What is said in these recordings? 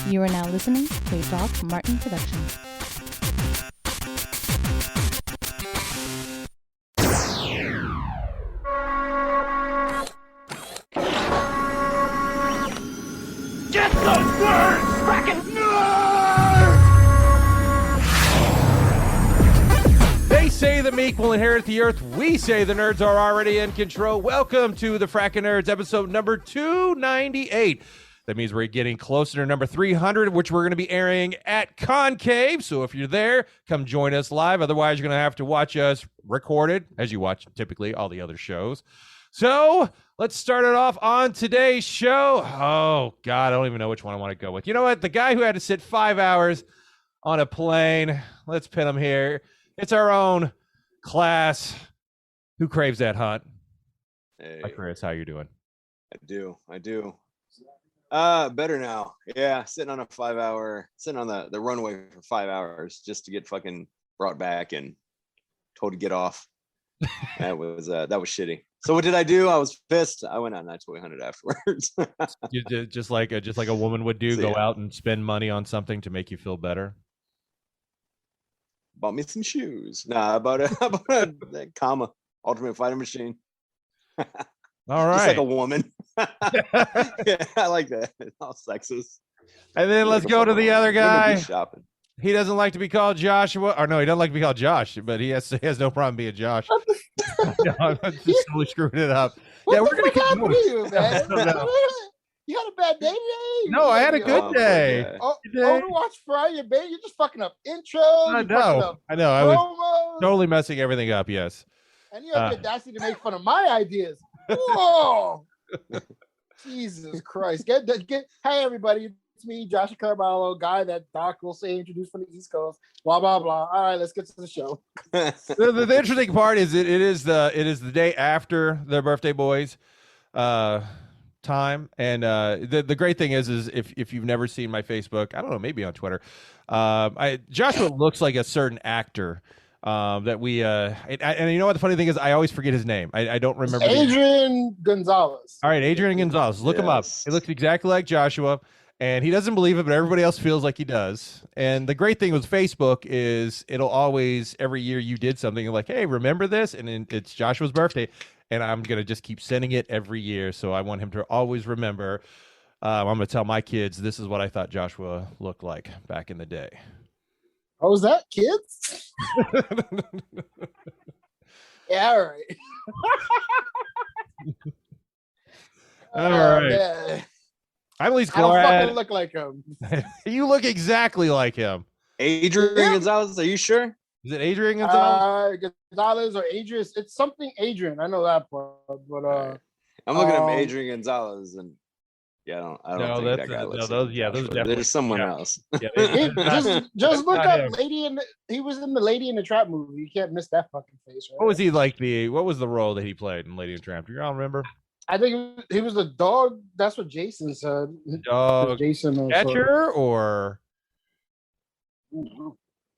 You are now listening to a Doc Martin production. Get those nerds! Frackin' nerds! They say the meek will inherit the earth. We say the nerds are already in control. Welcome to the Frackin' Nerds, episode number 298. That means we're getting closer to number 300, which we're going to be airing at Concave. So if you're there, come join us live. Otherwise, you're going to have to watch us recorded, as you watch typically all the other shows. So let's start it off on today's show. Oh, God, I don't even know which one I want to go with. You know what? The guy who had to sit 5 hours on a plane, let's pin him here. It's our own Class. Who craves that hunt? Hey, Hi, Chris. How you doing? I do. Better now. Yeah, sitting on the runway for 5 hours just to get fucking brought back and told to get off. That was shitty. So what did I do? I was pissed. I went out and I toy hunted afterwards. You did just like a woman would do, So, go yeah. out and spend money on something to make you feel better. Bought me some shoes. Nah, I bought a comma ultimate fighter machine. All right. Just like a woman. Yeah, I like that. All sexist. And then let's go to the other guy. Shopping. He doesn't like to be called Joshua. Or no, he doesn't like to be called Josh, but he has no problem being Josh. No, I'm just totally screwing it up. What we're the gonna fuck keep happened to you, man? I don't know. You had a bad day today? No, I had a good Oh, day. yeah. Oh, Good day. Overwatch Friday, baby. You're just fucking up intros. I you're fucking know. up I know. I was promos, totally messing everything up. Yes. and you have the audacity to make fun of my ideas. Whoa! Jesus Christ! Get. Hey, everybody. It's me, Josh Carvalho, guy that Doc will say introduced from the East Coast. Blah blah blah. All right, let's get to the show. The interesting part is it is the day after the birthday boys time, and the great thing is if you've never seen my Facebook, I don't know, maybe on Twitter, Joshua looks like a certain actor that we and you know what the funny thing is, I always forget his name. I don't remember. Adrian Gonzalez. All right, Adrian Gonzalez, look him up. Yes. He looks exactly like Joshua. And he doesn't believe it, but everybody else feels like he does. And the great thing with Facebook is it'll always, every year you did something, you're like, hey, remember this? And then it's Joshua's birthday. And I'm going to just keep sending it every year. So I want him to always remember. I'm going to tell my kids, this is what I thought Joshua looked like back in the day. Oh, was that kids? Yeah, all right. All right. Man. I'm at least I don't fucking glad. look like him. You look exactly like him. Adrian Yeah. Gonzalez, are you sure? Is it Adrian Gonzalez? Gonzalez or Adrian. It's something Adrian. I know that part, but I'm looking at um, Adrian Gonzalez and yeah, I don't No, think that's- that guy no, looks those- like yeah, those Joshua. definitely- There's someone yeah. else. Yeah, just look not up him. Lady in. He was in the Lady in the Trap movie. You can't miss that fucking face. Right? What was he like? What was the role that he played in Lady and Tramp? Do you all remember? I think he was the dog. That's what Jason said. Dog Jason or catcher or something.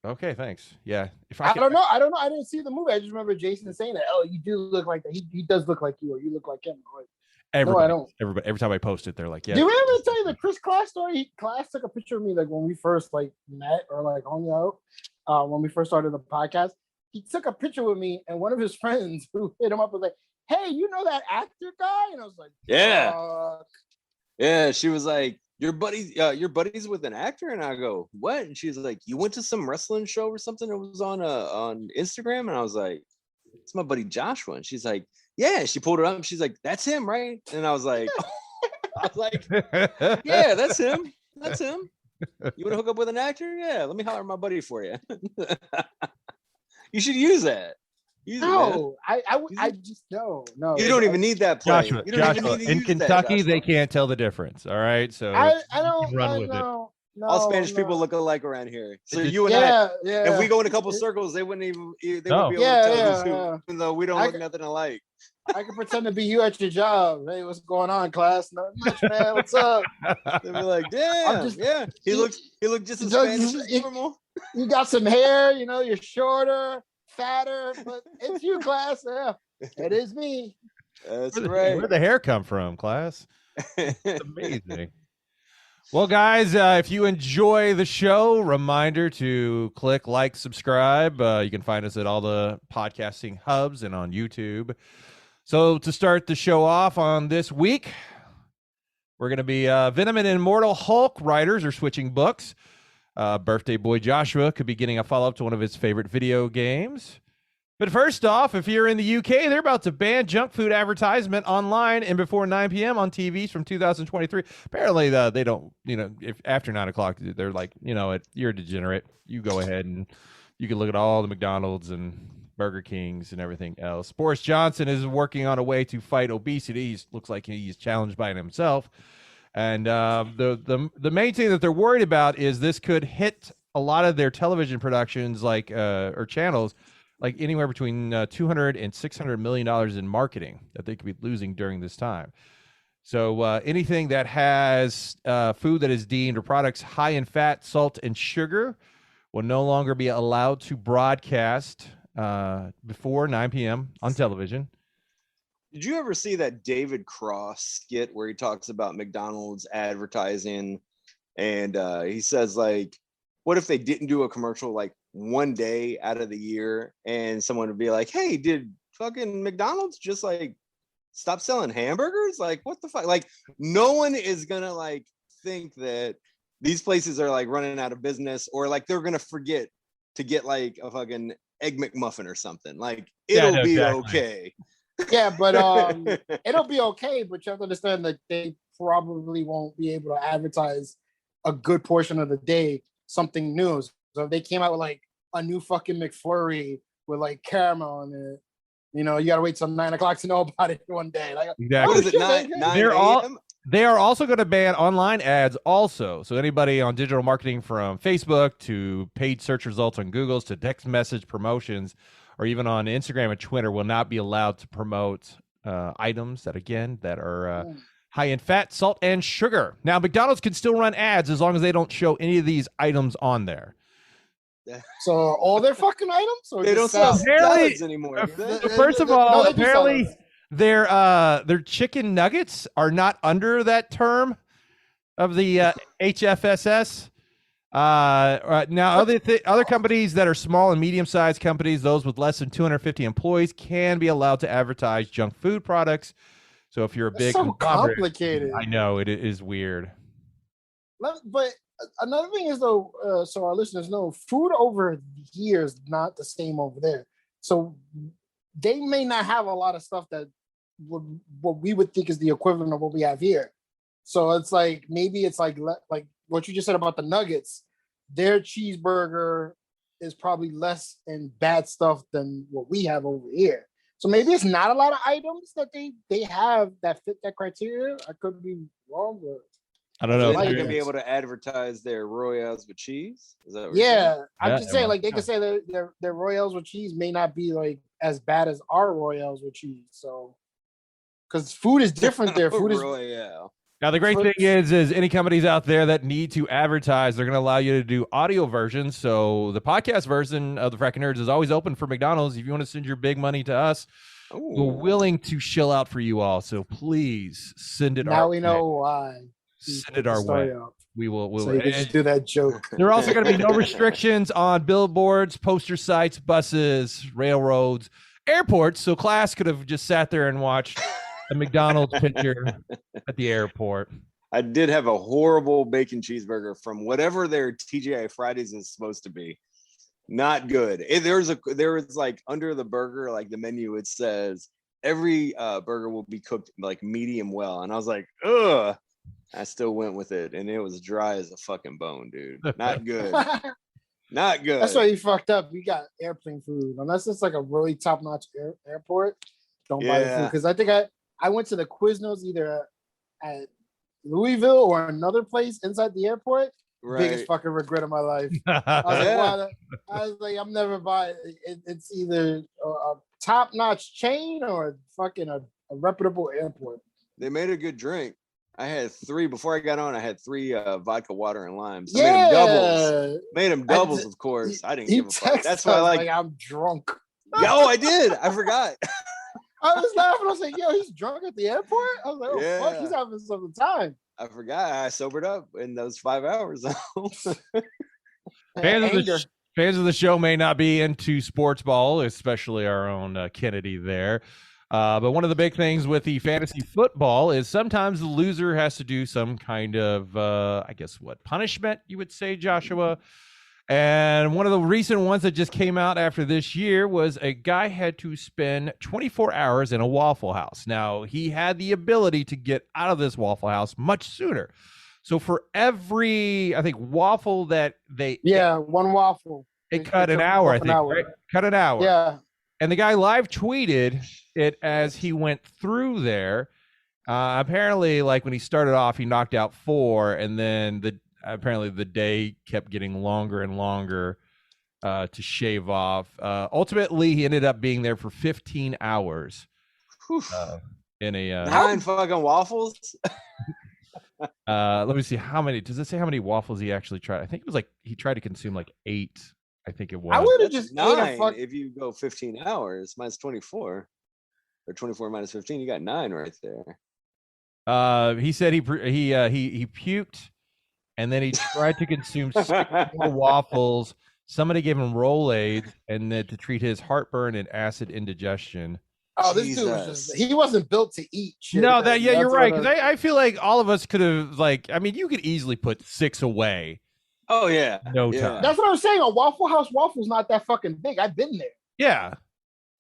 okay, thanks. Yeah, if I can, don't know. I don't know. I didn't see the movie. I just remember Jason saying that. Oh, you do look like that. He does look like you, or you look like him. Like, everybody, I don't. Everybody, every time I post it, they're like, yeah. Did we ever tell you the Chris Class story? Class took a picture of me like when we first like met or like hung out when we first started the podcast. He took a picture with me, and one of his friends who hit him up was like, "Hey, you know that actor guy?" And I was like, Yeah. "Fuck." Yeah, she was like, your buddy's with an actor, and I go, what? And she's like, you went to some wrestling show or something that was on Instagram, and I was like, it's my buddy Joshua, and she's like, yeah. She pulled it up, and she's like, that's him, right? And I was like, yeah, that's him. That's him. You want to hook up with an actor? Yeah, let me holler at my buddy for you. You should use that. Use it, man. No, I just no. You don't even need that play. Joshua, You don't even Joshua, need to in use that, Kentucky, Joshua. they can't tell the difference. All right, so I you don't can run I with it. know. No, All Spanish no. people look alike around here. So It's you and I, Yeah. if we go in a couple circles, they wouldn't even they No. wouldn't be able to tell Yeah, who's who, yeah. even though we don't I look c- nothing alike. I can pretend to be you at your job. Hey, what's going on, class? Not much, man. What's up? They'd be like, damn, just- yeah. He looked just as Just- Spanish as normal. You got some hair, you're shorter, fatter, but it's you, class. Yeah, it is me. That's Where'd right. the hair come from, class? It's amazing. Well, guys, if you enjoy the show, reminder to click like, subscribe. You can find us at all the podcasting hubs and on YouTube. So to start the show off on this week, we're going to be Venom and Immortal Hulk writers are switching books. Birthday boy Joshua could be getting a follow-up to one of his favorite video games. But first off, if you're in the UK, they're about to ban junk food advertisement online and before 9 p.m. on TVs from 2023. Apparently, they don't, if after 9 o'clock, they're like, you're a degenerate. You go ahead and you can look at all the McDonald's and Burger Kings and everything else. Boris Johnson is working on a way to fight obesity. Looks like he's challenged by it himself. And the main thing that they're worried about is this could hit a lot of their television productions, or channels, like anywhere between $200 and $600 million in marketing that they could be losing during this time. So anything that has food that is deemed or products high in fat, salt, and sugar will no longer be allowed to broadcast before 9 p.m. on television. Did you ever see that David Cross skit where he talks about McDonald's advertising and he says, like, what if they didn't do a commercial like one day out of the year and someone would be like, hey, did fucking McDonald's just like stop selling hamburgers? Like, what the fuck? Like, no one is gonna like think that these places are like running out of business, or like they're gonna forget to get like a fucking Egg McMuffin or something. Like, it'll be okay. Yeah, but it'll be okay, but you have to understand that they probably won't be able to advertise a good portion of the day something new. So if they came out with like a new fucking McFlurry with like caramel in it, you gotta wait till 9 o'clock to know about it one day. Like, exactly. What is it, 9 They are also going to ban online ads also. So anybody on digital marketing, from Facebook to paid search results on Google's to text message promotions, or even on Instagram and Twitter, will not be allowed to promote items that are high in fat, salt, and sugar. Now, McDonald's can still run ads as long as they don't show any of these items on there. So all their fucking items? Or they don't sell salads anymore. First of all, apparently salads. their chicken nuggets are not under that term of the HFSS. Now, other companies that are small and medium-sized companies, those with less than 250 employees, can be allowed to advertise junk food products. So if you're a big, so complicated. I know it is weird. But another thing is, though, so our listeners know, food over here is not the same over there. So they may not have a lot of stuff that what we would think is the equivalent of what we have here. So it's like, maybe it's like what you just said about the nuggets. Their cheeseburger is probably less in bad stuff than what we have over here. So maybe it's not a lot of items that they have that fit that criteria. I could be wrong, but I don't know. So they're gonna be able to advertise their Royales with cheese. Is that what I'm just saying, like, they could say their Royales with cheese may not be like as bad as our Royales with cheese. So, because food is different there. Food is Royale. Now, the great thing is any companies out there that need to advertise, they're going to allow you to do audio versions. So the podcast version of the Fracking Nerds is always open for McDonald's. If you want to send your big money to us, we're willing to shill out for you all. So please send it our way. Now we know why. Send it our way. We will. So you can do that joke. There are also going to be no restrictions on billboards, poster sites, buses, railroads, airports. So class could have just sat there and watched a McDonald's picture at the airport. I did have a horrible bacon cheeseburger from whatever their TGI Fridays is supposed to be. Not good. There was like under the burger, like the menu, it says every burger will be cooked like medium well. And I was like, ugh. I still went with it, and it was dry as a fucking bone, dude. Not good. Not good. That's why you fucked up. You got airplane food. Unless it's like a really top-notch airport, don't buy the food. Because I think I went to the Quiznos either at Louisville or another place inside the airport. Right. Biggest fucking regret of my life. I was like, I'm never buying it. It's either a top-notch chain or fucking a reputable airport. They made a good drink. I had 3 before I got on. I had 3 vodka, water, and limes. Yeah. I made them doubles. Made them doubles, of course. I didn't give a fuck. That's why I like. I'm drunk. Oh, I did. I forgot. I was laughing. I was like, yo, he's drunk at the airport? I was like, oh, fuck, Yeah. he's having some time. I forgot I sobered up in those 5 hours. Fans of the show may not be into sports ball, especially our own Kennedy there. But one of the big things with the fantasy football is sometimes the loser has to do some kind of, I guess, punishment, you would say, Joshua. And one of the recent ones that just came out after this year was a guy had to spend 24 hours in a Waffle House. Now, he had the ability to get out of this Waffle House much sooner. So for every, I think, waffle that they... Yeah, one waffle. It cut an hour, I think, right? Cut an hour. Yeah. And the guy live tweeted it as he went through there. Apparently, like when he started off, he knocked out 4, and then apparently the day kept getting longer and longer to shave off. Ultimately, he ended up being there for 15 hours in a 9 fucking waffles. Let me see how many. Does it say how many waffles he actually tried? I think it was like he tried to consume like 8. I think it was. I would have just 9 if you go 15 hours minus 24, or 24 minus 15. You got 9 right there. He said he puked. And then he tried to consume 6 more waffles. Somebody gave him Rolaids, and then to treat his heartburn and acid indigestion. Oh, this dude was he wasn't built to eat shit. No, you're right. Because I feel like all of us could have, you could easily put 6 away. Oh, yeah. No time. That's what I was saying. A Waffle House waffle's not that fucking big. I've been there. Yeah.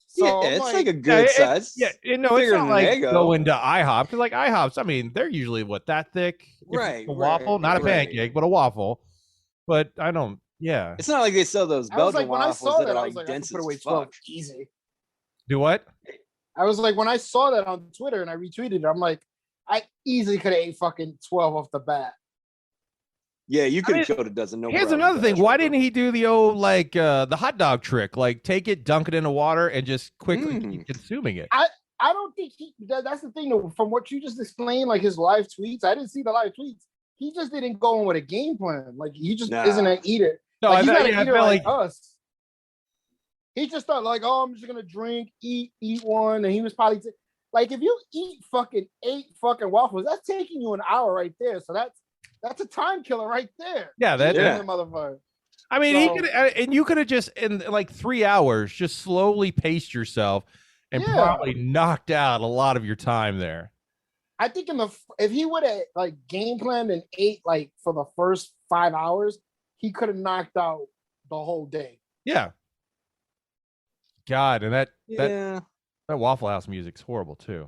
So yeah, it's like a good size. It's not like going to IHOP. Because like IHOPs, I mean, they're usually that thick? Right. A waffle, not a pancake, but a waffle. But I don't. Yeah. It's not like they sell those Belgian waffles that are like dense put away as 12 fuck. easy. Do what? I was like, when I saw that on Twitter and I retweeted it, I'm like, I easily could have ate fucking 12 off the bat. Yeah, you could have killed a dozen. Here's another thing. Why didn't he do the old the hot dog trick? Like take it, dunk it into water, and just quickly keep consuming it. I don't think that's the thing though. From what you just explained, like his live tweets, I didn't see the live tweets. He just didn't go in with a game plan. Like he just isn't an eater. No, like, he's not an I eater felt like us. He just thought like, oh, I'm just gonna drink, eat one, and he was probably like, if you eat fucking 8 fucking waffles, that's taking you an hour right there. So that's a time killer right there. Yeah, motherfucker. I mean, he could, and you could have just in like 3 hours just slowly paced yourself and probably knocked out a lot of your time there. I think if he would have like game planned and ate like for the first 5 hours, he could have knocked out the whole day. Yeah. God, and that Waffle House music's horrible too.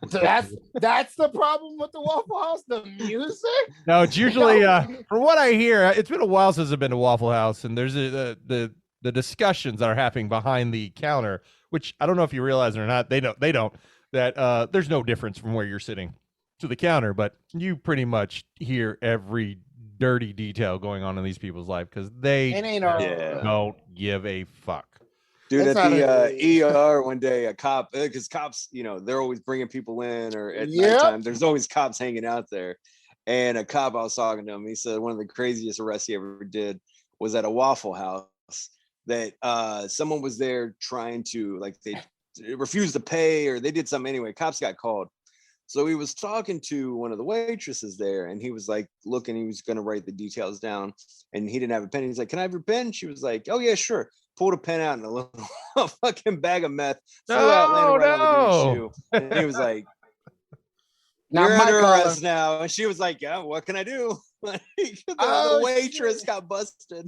That's the problem with the Waffle House, the music. No, it's usually from what I hear, it's been a while since I've been to Waffle House, and there's the discussions that are happening behind the counter, which I don't know if you realize it or not. They don't that there's no difference from where you're sitting to the counter, but you pretty much hear every dirty detail going on in these people's life because they don't give a fuck. Dude, at the ER one day, a cop, because cops, they're always bringing people in, or at nighttime, there's always cops hanging out there. And a cop, I was talking to him, he said one of the craziest arrests he ever did was at a Waffle House that someone was there trying to, like, they refused to pay, or they did something anyway. Cops got called. So he was talking to one of the waitresses there, and he was like looking, he was going to write the details down, and he didn't have a pen. He's like, "Can I have your pen?" She was like, "Oh yeah, sure." Pulled a pen out and a little fucking bag of meth. On the shoe. And he was like, "You're under arrest now." And she was like, "Yeah, what can I do?" The waitress got busted.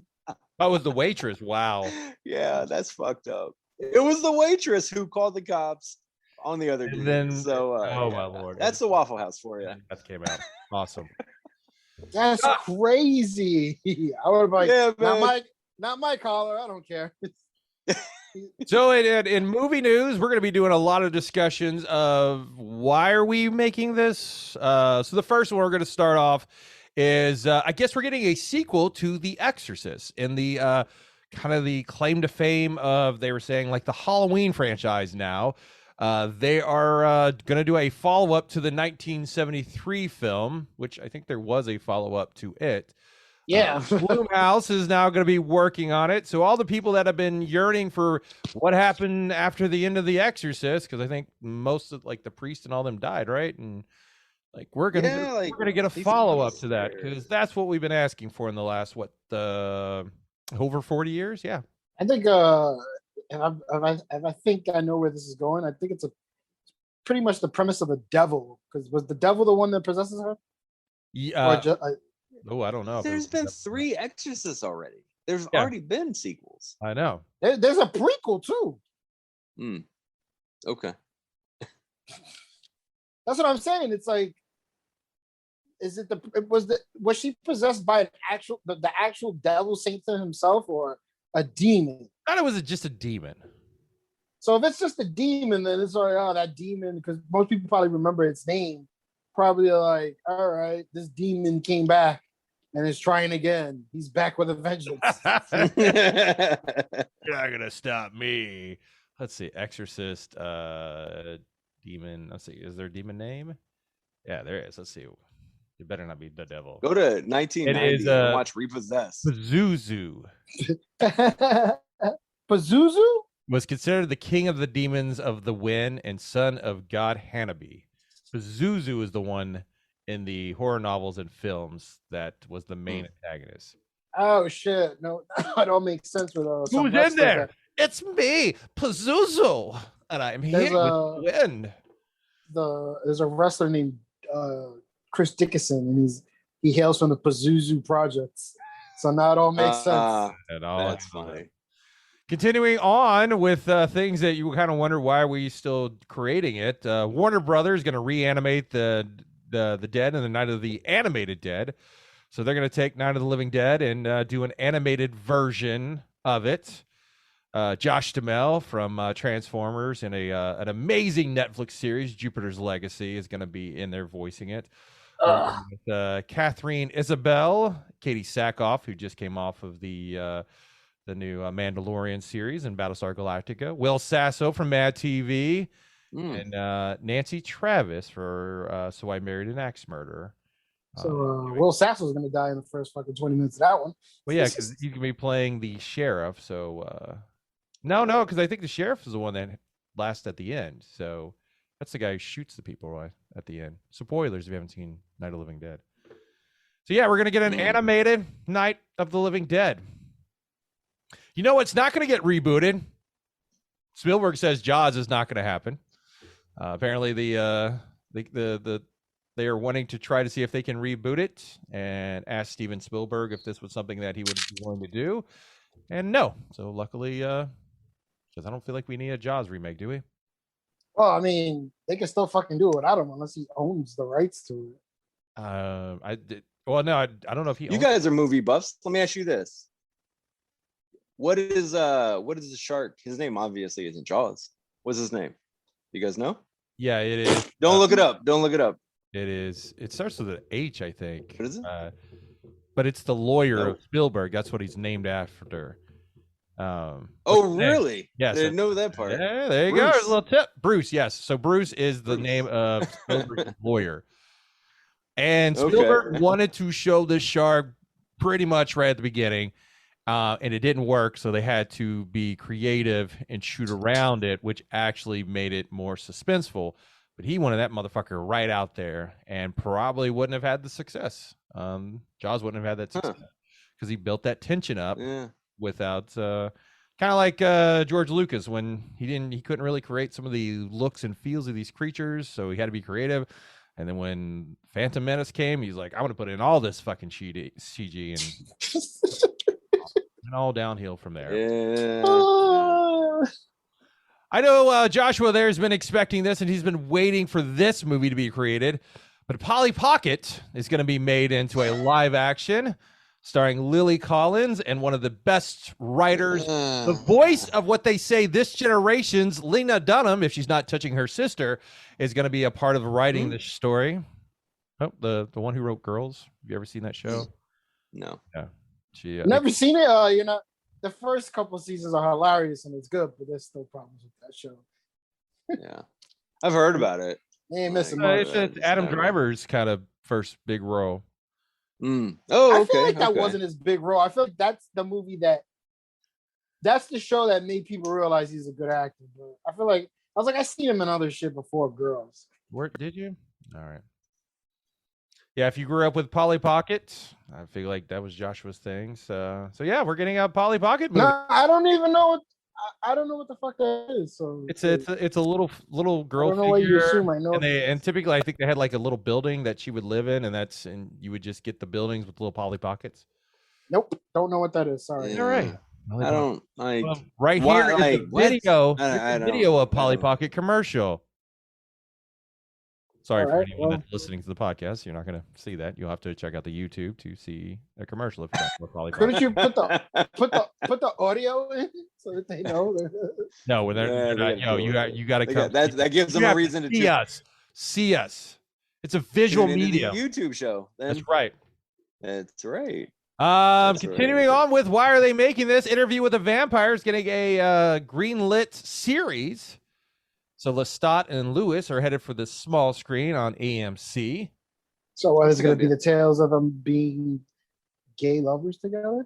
That was the waitress. Wow. Yeah, that's fucked up. It was the waitress who called the cops on the other dude. Then, so, my Lord. That's the Waffle House for you. That came out. Awesome. That's crazy. I would have like, not my collar. I don't care. So in movie news, we're going to be doing a lot of discussions of why are we making this. So the first one we're going to start off is I guess we're getting a sequel to The Exorcist in the kind of the claim to fame of, they were saying, like the Halloween franchise now. They are going to do a follow-up to the 1973 film, which I think there was a follow-up to it. Yeah. Bloomhouse is now going to be working on it. So all the people that have been yearning for what happened after the end of The Exorcist, because I think most of like the priest and all them died, right? And like we're gonna get a follow up to that because that's what we've been asking for in the last over 40 years. Yeah, I think if I think I know where this is going, I think it's pretty much the premise of the devil. Because was the devil the one that possesses her? Yeah. I don't know. There's been 3 Exorcists already. There's already been sequels. I know. There's a prequel too. Okay. That's what I'm saying. It's like, was she possessed by the actual devil Satan himself or a demon? I thought it was just a demon. So if it's just a demon, then it's like, oh, that demon, because most people probably remember its name. Probably like, all right, this demon came back and is trying again. He's back with a vengeance. You're not gonna stop me. Let's see, Exorcist, demon. Let's see, is there a demon name? Yeah, there is. Let's see. It better not be the devil. Go to 1990 and watch Repossessed. Pazuzu. Pazuzu was considered the king of the demons of the wind and son of God Hanabi. Pazuzu is the one in the horror novels and films that was the main antagonist. Oh shit! No, it all makes sense with who's in there. It's me, Pazuzu, and I'm here with the wind. There's a wrestler named Chris Dickinson, and he hails from the Pazuzu projects. So now it all makes sense. That's funny. Continuing on with things that you kind of wonder why are we still creating it. Warner Brothers is going to reanimate the dead in the Night of the Animated Dead. So they're going to take Night of the Living Dead and do an animated version of it. Josh Duhamel from Transformers in an amazing Netflix series, Jupiter's Legacy, is going to be in there voicing it. With, Catherine Isabel, Katie Sackhoff, who just came off of the new Mandalorian series and Battlestar Galactica. Will Sasso from Mad TV. And Nancy Travis for So I Married an Axe Murderer. So Will Sasso's going to die in the first fucking 20 minutes of that one. Well, yeah, because you can be playing the sheriff. So no, because I think the sheriff is the one that lasts at the end. So that's the guy who shoots the people at the end. Spoilers if you haven't seen Night of the Living Dead. So yeah, we're going to get an animated Night of the Living Dead. You know what's not going to get rebooted? Spielberg says Jaws is not going to happen. Apparently, they are wanting to try to see if they can reboot it and ask Steven Spielberg if this was something that he would be willing to do. And no. So luckily, because I don't feel like we need a Jaws remake, do we? Well, I mean, they can still fucking do it without him unless he owns the rights to it. I don't know if he. You guys are movie buffs. Let me ask you this. What is the shark? His name obviously isn't Jaws. What's his name? You guys know? Yeah, it is. Don't look it up. Don't look it up. It is. It starts with an H, I think. What is it? But it's the lawyer of Spielberg. That's what he's named after. Oh, really? Yes. I didn't know that part. Yeah, there you go. There's a little tip. Bruce, yes. So Bruce is the name of Spielberg's lawyer. And Spielberg wanted to show this shark pretty much right at the beginning. And it didn't work, so they had to be creative and shoot around it, which actually made it more suspenseful. But he wanted that motherfucker right out there and probably wouldn't have had the success. Jaws wouldn't have had that success because he built that tension up without kind of like George Lucas when he couldn't really create some of the looks and feels of these creatures, so he had to be creative. And then when Phantom Menace came, he's like, I want to put in all this fucking CG and all downhill from there. I know Joshua there has been expecting this, and he's been waiting for this movie to be created. But Polly Pocket is going to be made into a live action starring Lily Collins and one of the best writers, the voice of what they say this generation's Lena Dunham, if she's not touching her sister, is going to be a part of writing this story. Oh, the one who wrote Girls. Have you ever seen that show? No. Yeah. She never seen it. The first couple of seasons are hilarious and it's good, but there's still problems with that show. Yeah, I've heard about it. They ain't missing much. It's Adam Driver's kind of first big role. Oh, I feel like that okay. wasn't his big role. I feel like that's the movie that's the show that made people realize he's a good actor. But I feel like I seen him in other shit before Girls. Where did you? All right. Yeah, if you grew up with Polly Pocket, I feel like that was Joshua's thing. So yeah, we're getting a Polly Pocket movie. No, I don't even know what I don't know what the fuck that is. So It's a little girl I don't know why you figure, assume I know. and typically I think they had like a little building that she would live in, and you would just get the buildings with little Polly Pockets. Nope, don't know what that is. Sorry. All right. I don't like. Well, right why, here is like, the what? video. I Here's the don't- video of I Polly don't- Pocket commercial. Sorry All for right, anyone well. that's listening to the podcast. You're not going to see that. You'll have to check out the YouTube to see a commercial if you don't know Polly Pocket. Couldn't you put the audio in so that they know? No, when Yeah, they're they not, gotta do it. you got to They come. got- that gives them You a have reason to see us. See us. It's a visual tune into the media. YouTube show. Then That's right. that's right. Um, That's continuing right. on with why are they making this Interview with the Vampires getting a green-lit series. So Lestat and Lewis are headed for the small screen on AMC. So what is it It's going to gonna be? The tales of them being gay lovers together?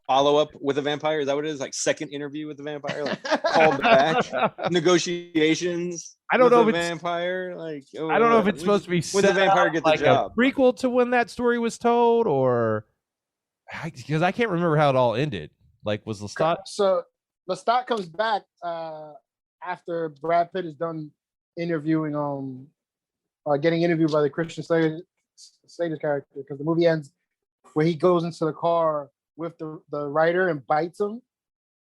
Follow up with a vampire. Is that what it is? Like second interview with the vampire? Like called back negotiations. I don't know with if the it's- vampire. Like I don't know if it's supposed to be when the set vampire up get the like job. a prequel to when that story was told, or because I can't remember how it all ended. Like, was Lestat? So Lestat comes back after Brad Pitt is done interviewing, getting interviewed by the Christian Slater's character, because the movie ends where he goes into the car with the writer and bites him,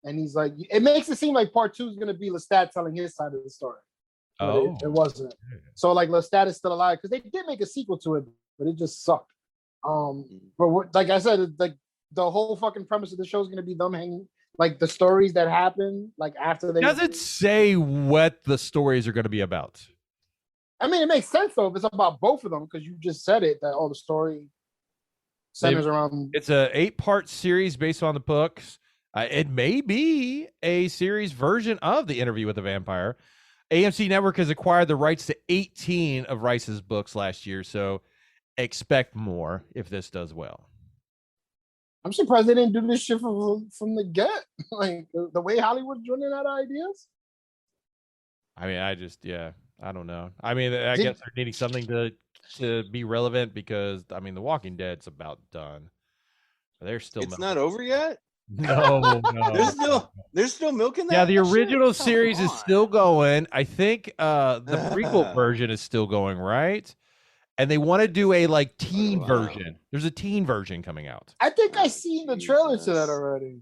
and he's like, it makes it seem like part 2 is going to be Lestat telling his side of the story. But Oh, it wasn't. So like Lestat is still alive because they did make a sequel to it, but it just sucked. Like I said, like the whole fucking premise of the show is going to be them hanging, like the stories that happen, like after they. does it say what the stories are going to be about? I mean, it makes sense though if it's about both of them, because you just said it that all the story centers around. It's a 8-part series based on the books. It may be a series version of the Interview with the Vampire. AMC Network has acquired the rights to 18 of Rice's books last year, so expect more if this does well. I'm surprised they didn't do this shit from the get. Like the way Hollywood's running out of ideas. I mean, I don't know. I mean, I guess they're needing something to be relevant because, I mean, The Walking Dead's about done. They're still It's not over yet. No. There's still milk in that. Yeah, the shit? original Come series is on. still going. I think the prequel version is still going, right? And they want to do a like teen wow. version. There's a teen version coming out. I think I seen the trailer to that Jesus. already.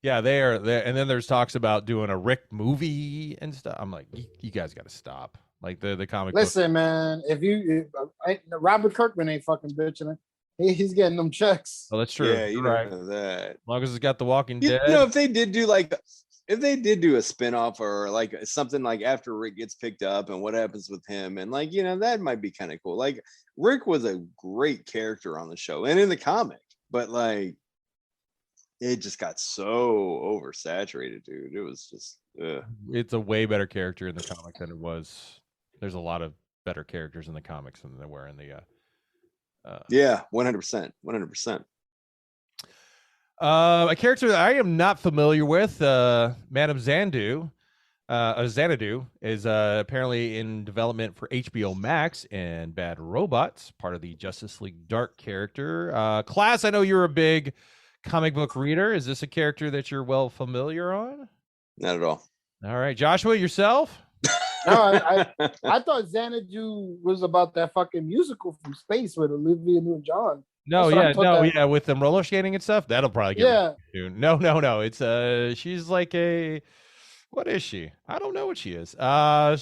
Yeah, they are there. And then there's talks about doing a Rick movie and stuff. I'm like, you guys got to stop. Like the comic book. Listen, man, Robert Kirkman ain't fucking bitching it. He's getting them checks. Oh, that's true. Yeah, you You're don't right. know that. As long as it's got The Walking You Dead. know, if they did do a spinoff or like something like after Rick gets picked up and what happens with him, and like, you know, that might be kind of cool. Like Rick was a great character on the show and in the comic, but like it just got so oversaturated, dude. It was just It's a way better character in the comic than it was. There's a lot of better characters in the comics than there were in the yeah, 100%. a character that I am not familiar with, Madame Xanadu. Xanadu is apparently in development for HboMax and Bad Robots, part of the Justice League Dark character. Class, I know you're a big comic book reader. Is this a character that you're well familiar on? Not at all. All right, Joshua, yourself? No, I thought Xanadu was about that fucking musical from space with Olivia Newton-John. No, That's what I thought that- with them roller skating and stuff. That'll probably get Yeah. soon. No. It's she's like what is she? I don't know what she is.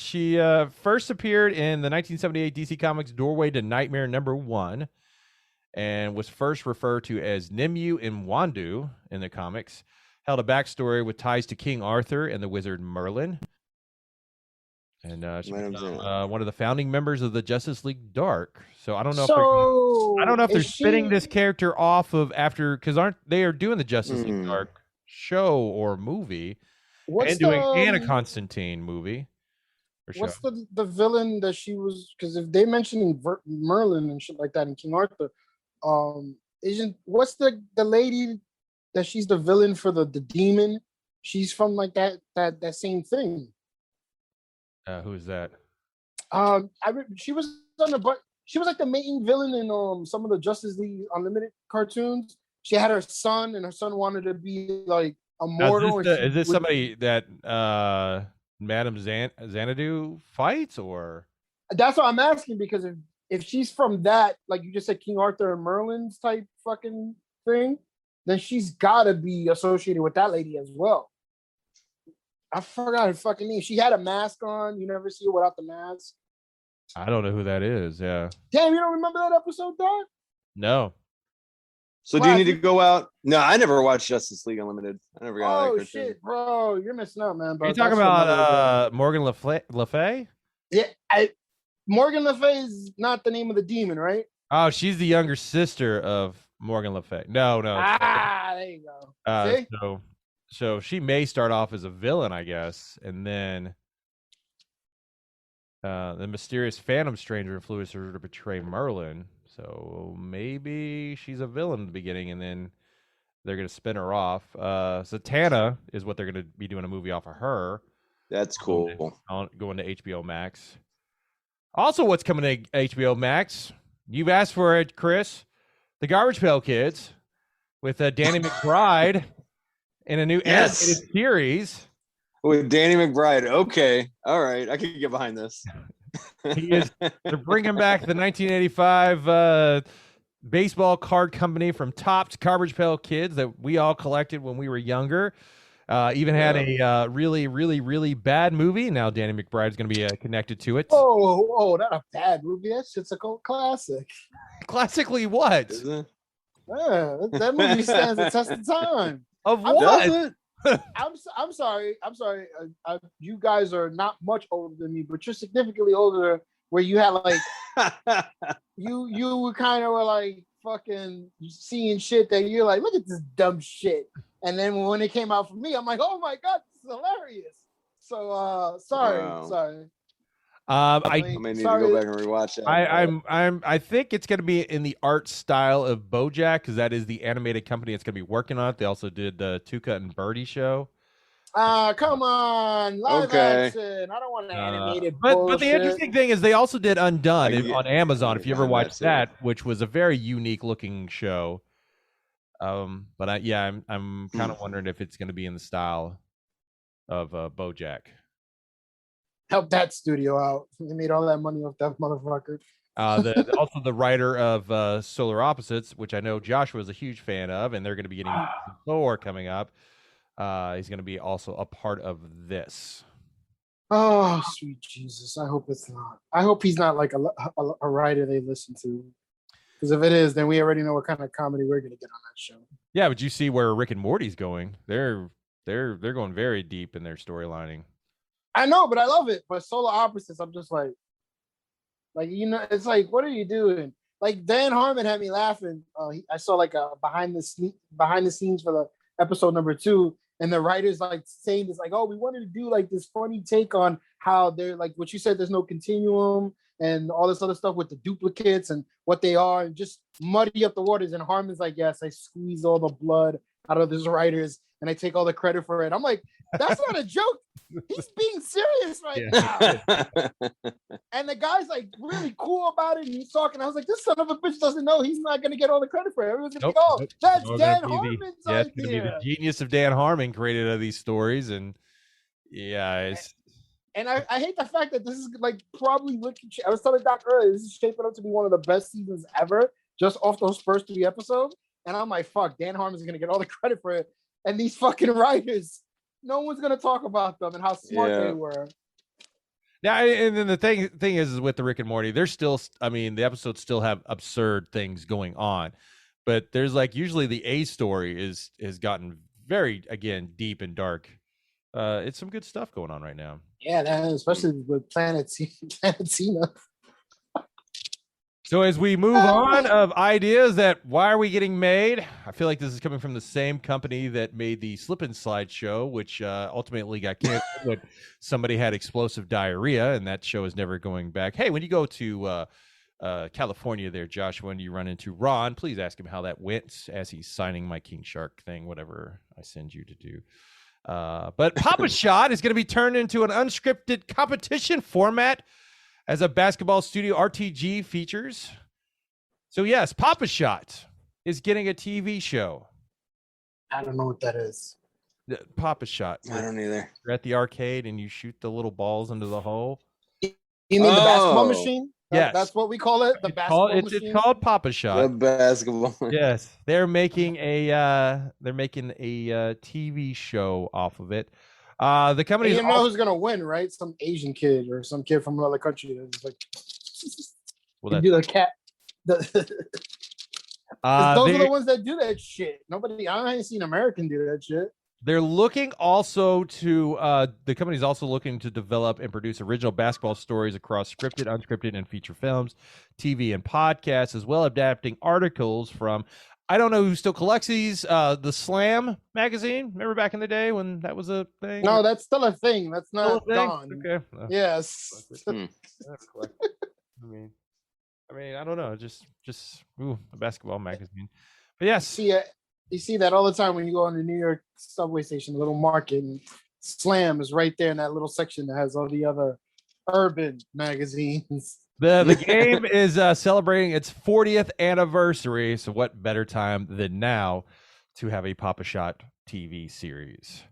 She first appeared in the 1978 DC Comics Doorway to Nightmare #1, and was first referred to as Nimue Mwandu in the comics. Held a backstory with ties to King Arthur and the wizard Merlin. And she was one of the founding members of the Justice League Dark. So I don't know. If they're spinning this character off of after, because they are doing the Justice League Dark show or movie, and doing a Constantine movie. or show. what's the villain that she was? Because if they mentioning Merlin and shit like that in King Arthur, isn't what's the lady that she's the villain for the demon? She's from like that same thing. Who is that? She was on the but she was like the main villain in some of the Justice League Unlimited cartoons. She had her son, and her son wanted to be like immortal. Is this somebody that Madame Xanadu fights, or? That's what I'm asking, because if she's from that, like you just said, King Arthur and Merlin's type fucking thing, then she's gotta be associated with that lady as well. I forgot her fucking name. She had a mask on. You never see her without the mask. I don't know who that is. Yeah. Damn, you don't remember that episode, dog? No. So do you need to go out? No, I never watched Justice League Unlimited. I never got that. Oh cartoon. shit, bro, you're missing out, man. Are you talking about Morgan Le Fay? Yeah, Morgan Le Fay is not the name of the demon, right? Oh, she's the younger sister of Morgan Le Fay. No. There you go. See? So she may start off as a villain, I guess, and then the mysterious Phantom Stranger influenced her to betray Merlin. So maybe she's a villain in the beginning, and then they're going to spin her off. Zatanna is what they're going to be doing a movie off of her. That's cool. Going to HboMax. Also, what's coming to HboMax? You've asked for it, Chris. The Garbage Pail Kids with Danny McBride in a new animated series. With Danny McBride. Okay. All right. I can get behind this. They're bringing back the 1985 baseball card company from Topps, Garbage Pail Kids, that we all collected when we were younger. Even had a really, really, really bad movie. Now Danny McBride is going to be connected to it. Oh, not a bad movie. That shit's a cult classic. Classically what? Is it? Yeah, that movie stands the test of time. Of what? I'm sorry. You guys are not much older than me, but you're significantly older. Where you had like, you kind of were like fucking seeing shit that you're like, look at this dumb shit. And then when it came out for me, I'm like, oh my god, this is hilarious. So sorry. I may need to go back and rewatch that. I think it's going to be in the art style of BoJack, because that is the animated company that's going to be working on it. They also did the Tuca and Birdie show. Come on, live action. I don't want an animated bullshit. But the interesting thing is they also did Undone on Amazon. If you ever watched that, which was a very unique looking show. I'm kind of wondering if it's going to be in the style of BoJack. Help that studio out. They made all that money off that motherfucker. Also the writer of Solar Opposites, which I know Joshua is a huge fan of, and they're going to be getting Thor coming up. He's going to be also a part of this. Oh, sweet Jesus. I hope it's not. I hope he's not like a writer they listen to. Because if it is, then we already know what kind of comedy we're going to get on that show. Yeah, but you see where Rick and Morty's going. They're going very deep in their storylining. I know, but I love it. But Solar Opposites, I'm just like, it's like, what are you doing? Like Dan Harmon had me laughing. I saw like a behind the scenes for the episode number 2, and the writers like saying this, like, oh, we wanted to do like this funny take on how they're like what you said, there's no continuum and all this other stuff with the duplicates and what they are, and just muddy up the waters. And Harmon's like, yes, I squeeze all the blood out of these writers and I take all the credit for it. I'm like, that's not a joke. He's being serious now. And the guy's like really cool about it, and he's talking. I was like, this son of a bitch doesn't know he's not going to get all the credit for it. Everyone's going to think, that's Dan Harmon's idea. Yeah, it's going to be the genius of Dan Harmon created these stories. And and I hate the fact that this is like probably looking. I was telling Doc earlier, this is shaping up to be one of the best seasons ever, just off those first 3 episodes. And I'm like, fuck, Dan Harmon's going to get all the credit for it. And these fucking writers, no one's going to talk about them and how smart they were. Yeah, and then the thing is with the Rick and Morty, there's still, the episodes still have absurd things going on. But there's like usually the A story has gotten very, again, deep and dark. It's some good stuff going on right now. Yeah, especially with Planet Cena. So as we move on of ideas that why are we getting made? I feel like this is coming from the same company that made the Slip and Slide show, which ultimately got canceled when somebody had explosive diarrhea, and that show is never going back. Hey, when you go to California there, Josh, when you run into Ron, please ask him how that went as he's signing my King Shark thing, whatever I send you to do. But Papa Shot is going to be turned into an unscripted competition format as a basketball studio RTG features. So yes, Papa Shot is getting a TV show. I don't know what that is. Papa Shot. I don't either. You're at the arcade and you shoot the little balls into the hole. You mean the basketball machine? Yes. That's what we call it. The basketball machine. It's called Papa Shot. The basketball. Yes, they're making a TV show off of it. The company, you know who's gonna win, right? Some Asian kid or some kid from another country that's like, well, do the cat. Those are the ones that do that shit. I ain't seen American do that shit. They're looking also to the company's also looking to develop and produce original basketball stories across scripted, unscripted, and feature films, TV, and podcasts, as well as adapting articles from. I don't know who still collects these. The Slam magazine. Remember back in the day when that was a thing? No, that's still a thing. That's not gone. Okay. Yes. I mean, I don't know. Just a basketball magazine. But yes. You see that all the time when you go on the New York subway station, the little market, and Slam is right there in that little section that has all the other urban magazines. The game is celebrating its 40th anniversary, so what better time than now to have a Papa Shot TV series?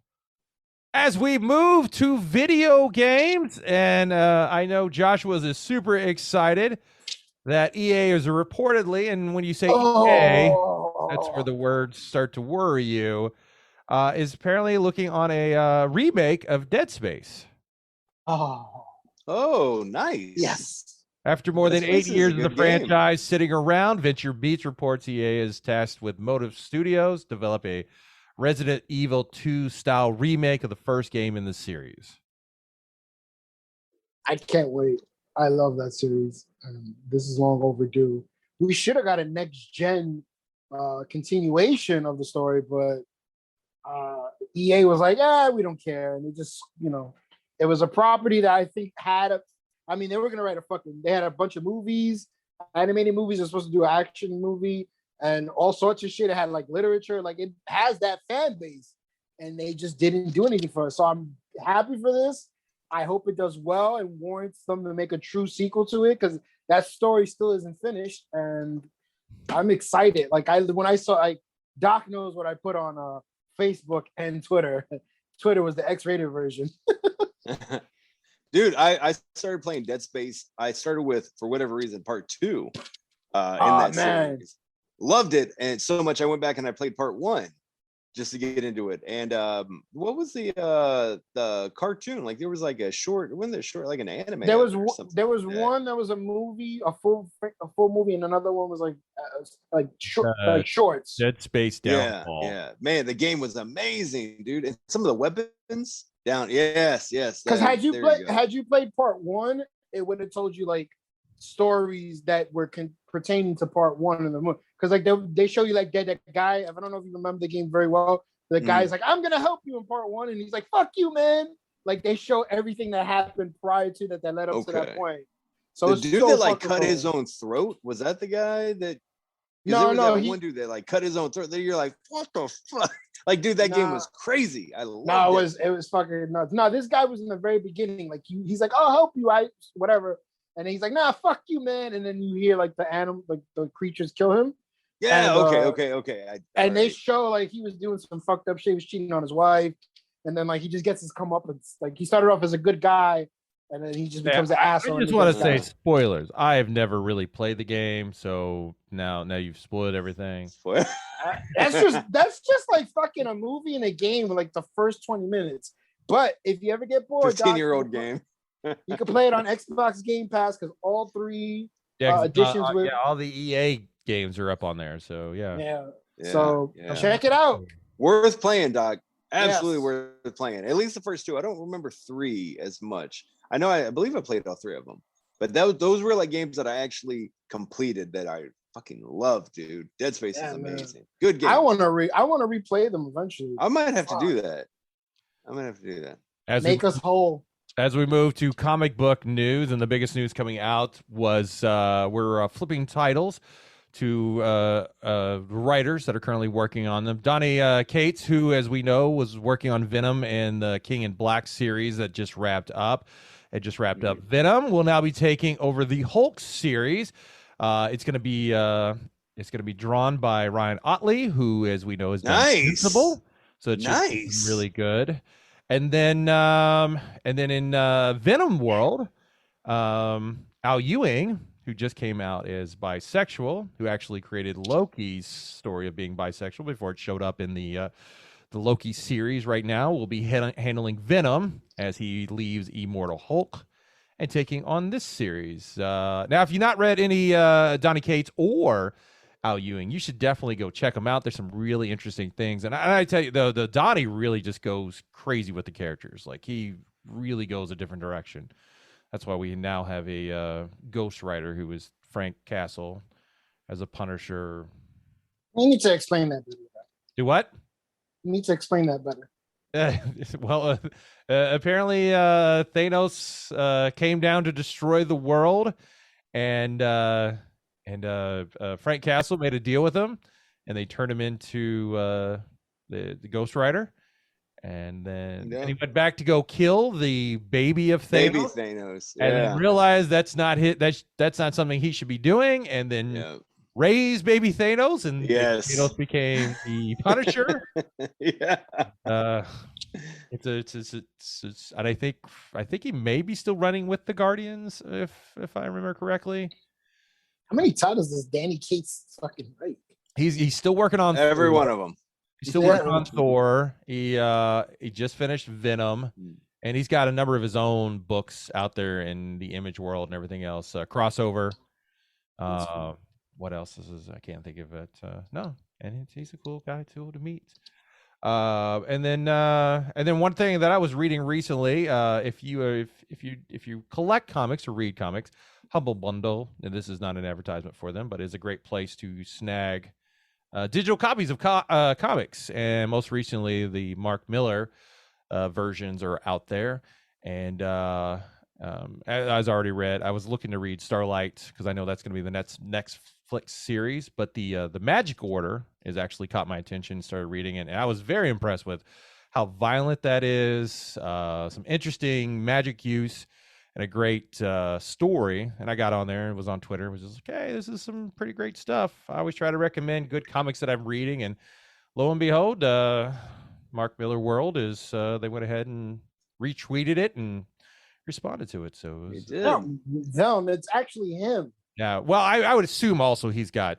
As we move to video games, and I know Joshua is super excited that EA is reportedly, and when you say EA, that's where the words start to worry you, is apparently looking on a remake of Dead Space. Oh, nice. Yes. After more than 8 years of the franchise sitting around, Venture Beats reports EA is tasked with Motive Studios to develop a Resident Evil 2 style remake of the first game in the series. I can't wait. I love that series. This is long overdue. We should have got a next gen continuation of the story, but EA was like, we don't care. And it just, it was a property that I think they were going to write they had a bunch of movies, animated movies. They're supposed to do an action movie and all sorts of shit. It had like literature, like it has that fan base, and they just didn't do anything for it. So I'm happy for this. I hope it does well and warrants them to make a true sequel to it, because that story still isn't finished. And I'm excited. When I saw, Doc knows what I put on Facebook and Twitter. Twitter was the X-rated version. Dude, I started playing Dead Space. I started with, for whatever reason, part 2 in that series. Loved it, and so much I went back and I played part 1 just to get into it. And what was the cartoon? Like there was like a short, wasn't there short, like an anime? There was one that was a movie, a full movie, and another one was like shorts. Dead Space Downfall. Yeah, man, the game was amazing, dude. And some of the weapons down. Yes. Because had you played part 1, it would have told you like stories that were pertaining to part 1 of the movie. Because like they show you like that guy. I don't know if you remember the game very well. The guy's like, I'm gonna help you in part 1, and he's like, fuck you, man. Like they show everything that happened prior to that led up to that point. So the dude that like cut his own throat, was that the guy that? No, one dude that like cut his own throat. Then you're like, what the fuck? Like, dude, that game was crazy. It was fucking nuts. No, this guy was in the very beginning. Like he's like, I'll help you, whatever. And he's like, nah, fuck you, man. And then you hear like the animal, like the creatures kill him. Yeah, and, okay. They show like he was doing some fucked up shit. He was cheating on his wife, and then like he just gets his comeuppance. Like he started off as a good guy, and then he just becomes an asshole. I just want to say spoilers. I have never really played the game, so now you've spoiled everything. That's just like fucking a movie and a game with like the first 20 minutes. But if you ever get bored, 15-year-old game. You can play it on Xbox Game Pass because all 3 editions all the EA games are up on there. So yeah. Check it out. Worth playing, Doc. Absolutely worth playing. At least the first 2. I don't remember 3 as much. I believe I played all 3 of them. But those were like games that I actually completed that I fucking love, dude. Dead Space is amazing. Man. Good game. I want to replay them eventually. I might have to do that. Make us whole. As we move to comic book news, and the biggest news coming out was we're flipping titles to writers that are currently working on them. Donny Cates, who, as we know, was working on Venom and the King in Black series that just wrapped up. Venom will now be taking over the Hulk series. It's going to be drawn by Ryan Otley, who, as we know, is Invincible. So it's just really good. And then in Venom world, Al Ewing, who just came out as bisexual, who actually created Loki's story of being bisexual before it showed up in the Loki series right now, will be handling Venom as he leaves Immortal Hulk and taking on this series. Now, if you've not read any Donny Cates or Al Ewing, you should definitely go check them out. There's some really interesting things. And I tell you, the Donny really just goes crazy with the characters. Like, he really goes a different direction. That's why we now have a ghost writer who is Frank Castle as a Punisher. You need to explain that better. Do what? You need to explain that better. Apparently Thanos came down to destroy the world, and Frank Castle made a deal with him, and they turned him into the Ghost Rider, and then he went back to go kill the baby of Thanos, and then realized that's not something he should be doing, and then raised baby Thanos, and Thanos became the Punisher. It's and I think he may be still running with the Guardians, if I remember correctly. How many titles does Donny Cates fucking write? He's still working on every one of them. He's still working on Thor. He just finished Venom, and he's got a number of his own books out there in the Image world and everything else. Crossover. What else is I can't think of it. No, and he's a cool guy too to meet. And then one thing that I was reading recently, if you collect comics or read comics, Humble Bundle, and this is not an advertisement for them, but is a great place to snag digital copies of comics. And most recently, the Mark Miller versions are out there. And as I already read, I was looking to read Starlight because I know that's going to be the next Netflix series. But the Magic Order has actually caught my attention. Started reading it, and I was very impressed with how violent that is. Some interesting magic use. And a great story. And I got on there and was on Twitter. Was just like, hey, this is some pretty great stuff. I always try to recommend good comics that I'm reading. And lo and behold, Mark Miller World is, they went ahead and retweeted it and responded to it. So it was, no, it's actually him. Yeah. Well, I would assume also he's got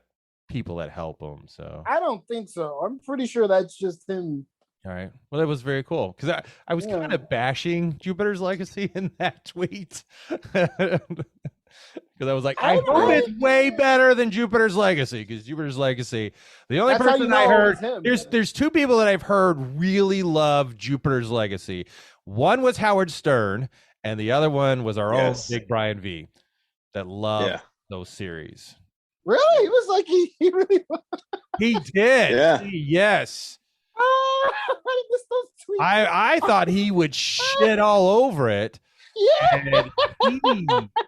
people that help him. So I don't think so. I'm pretty sure that's just him. All right. Well, that was very cool because I was kind of bashing Jupiter's Legacy in that tweet because I was like, I hope it's way better than Jupiter's Legacy because Jupiter's Legacy, the only person I heard, there's two people that I've heard really love Jupiter's Legacy. One was Howard Stern, and the other one was our own Big Brian V. that loved those series. Really? He was like he really. He did. Yeah. Yes. I thought he would shit all over it. Yeah. And he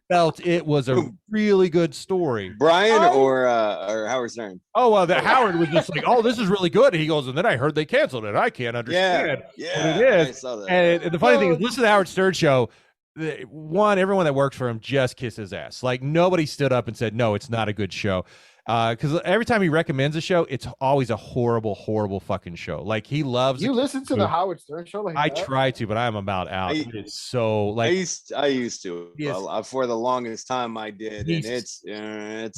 felt it was a really good story. Brian or Howard Stern? Oh, well, Howard was just like, oh, this is really good. And he goes, and then I heard they canceled it. I can't understand what it is. I saw that. And the funny thing is, listen to the Howard Stern show. Everyone that works for him just kissed his ass. Like, nobody stood up and said, no, it's not a good show. Because every time he recommends a show, it's always a horrible, horrible fucking show. Like, he loves. You listen to the Howard Stern show? Like I try to, but I'm about out. It's so like I used to. For the longest time, I did, and it's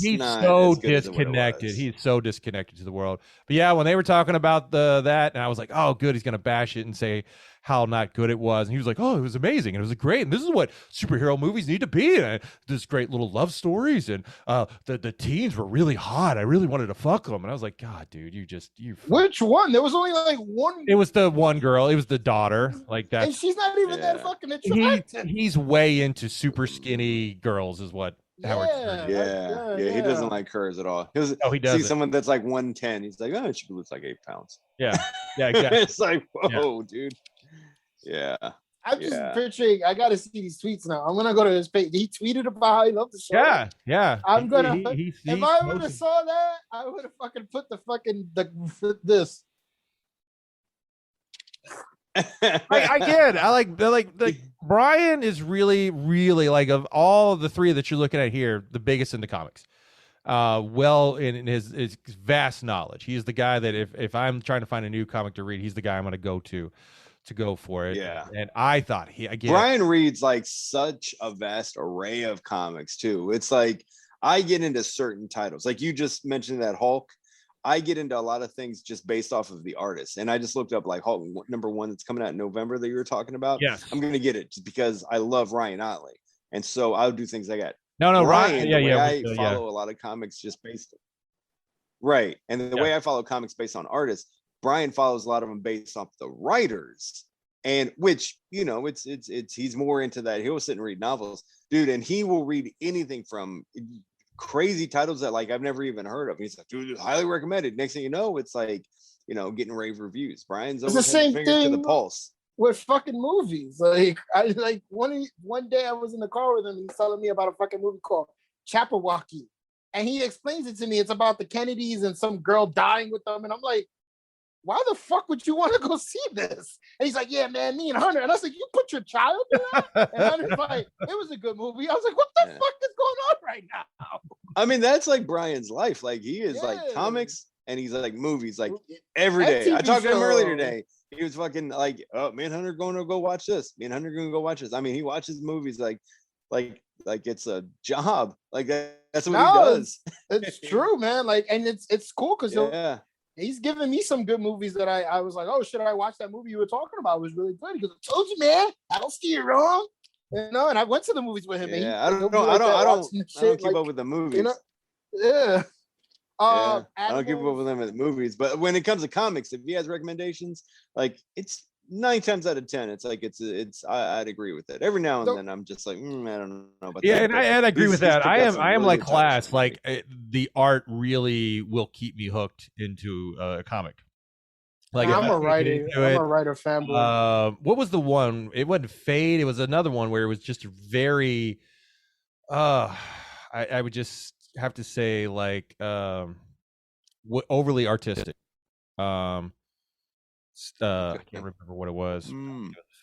he's not so as good as disconnected. He's so disconnected to the world. But yeah, when they were talking about that, and I was like, oh, good, he's gonna bash it and say how not good it was, and he was like, oh, it was amazing, and it was great, and this is what superhero movies need to be, and this great little love stories, and the teens were really hot. I really wanted to fuck him. And I was like, God, dude, you. Which one? There was only like one. It was the one girl. It was the daughter. Like that. And she's not even that fucking attractive. He's way into super skinny girls, is what Howard. Yeah, he doesn't like hers at all. He doesn't. See someone that's like 110. He's like, oh, she looks like 8 pounds. Yeah, exactly. It's like, whoa, dude. Yeah. I'm just picturing. I gotta see these tweets now. I'm gonna go to his page. He tweeted about how he loved the show. Yeah. I'm gonna. If I would have saw that, I would have fucking put this. I get. I like Brian is really, really like, of all of the three that you're looking at here, the biggest in the comics. Well, in his vast knowledge, he's the guy that if I'm trying to find a new comic to read, he's the guy I'm going to go for it. Yeah. And I thought Brian reads like such a vast array of comics too. It's like I get into certain titles, like you just mentioned that Hulk. I get into a lot of things just based off of the artist. And I just looked up like Hulk #1 that's coming out in November that you were talking about. Yeah. I'm going to get it just because I love Ryan Otley. And so I'll do things like that. No, Ryan. I follow a lot of comics just based. Right. And the way I follow comics based on artists, Brian follows a lot of them based off the writers, and which, it's he's more into that. He'll sit and read novels, dude, and he will read anything from crazy titles that like I've never even heard of. He's like, dude, highly recommended. Next thing you know, it's like, getting rave reviews. Brian's always the same finger thing to the pulse with fucking movies. Like one day I was in the car with him. He's telling me about a fucking movie called Chapawaki, and he explains it to me. It's about the Kennedys and some girl dying with them, and I'm like, why the fuck would you want to go see this? And he's like, yeah, man, me and Hunter. And I was like, you put your child in that? And Hunter's like, it was a good movie. I was like, what the fuck is going on right now? I mean, that's like Brian's life. Like he is like comics and he's like movies like every day. I talked to him earlier today. He was fucking like, oh, me and Hunter going to go watch this. Me and Hunter going to go watch this. I mean, he watches movies like it's a job. Like that's what he does. It's true, man. Like, and it's cool because he's giving me some good movies that I was like, oh, should I watch that movie you were talking about? It was really good. He goes, I told you, man, I don't steer wrong. And I went to the movies with him. Yeah, I don't keep up with the movies. I don't keep up with them in the movies. But when it comes to comics, if he has recommendations, like it's 9 times out of 10, it's like I'd agree with it. Every now and then I'm just like, I don't know about that. And I agree with that. I am like Class. Like the art really will keep me hooked into a comic. Like I'm a writer fanboy. What was the one? It wasn't Fade. It was another one where it was just very. I would just have to say like overly artistic. I can't remember what it was.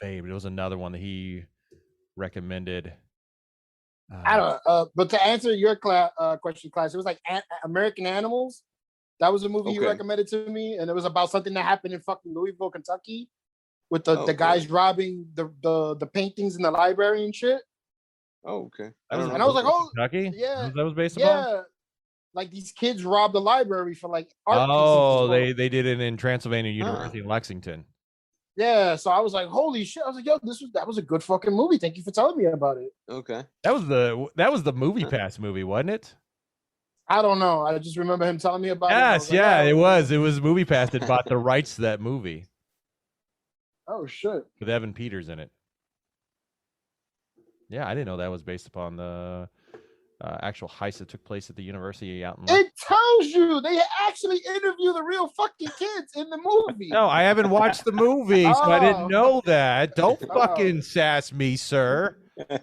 Fade, but it was another one that he recommended. I don't know. But to answer your question, Class, it was like American Animals. That was a movie you recommended to me, and it was about something that happened in fucking Louisville, Kentucky, with the guys robbing the paintings in the library and shit. Oh, okay. I was like, oh, Kentucky? Yeah, that was based upon? Yeah, like these kids robbed the library for like art pieces. They did it in Transylvania University in Lexington. Yeah, so I was like, holy shit! I was like, yo, that was a good fucking movie. Thank you for telling me about it. Okay, that was the Movie Pass movie, wasn't it? I don't know. I just remember him telling me about it. Yes, it was. It was Movie Pass that bought the rights to that movie. Oh shit! With Evan Peters in it. Yeah, I didn't know that was based upon the actual heist that took place at the university out in. It tells you they actually interview the real fucking kids in the movie. No, I haven't watched the movie, so I didn't know that. Don't fucking sass me, sir.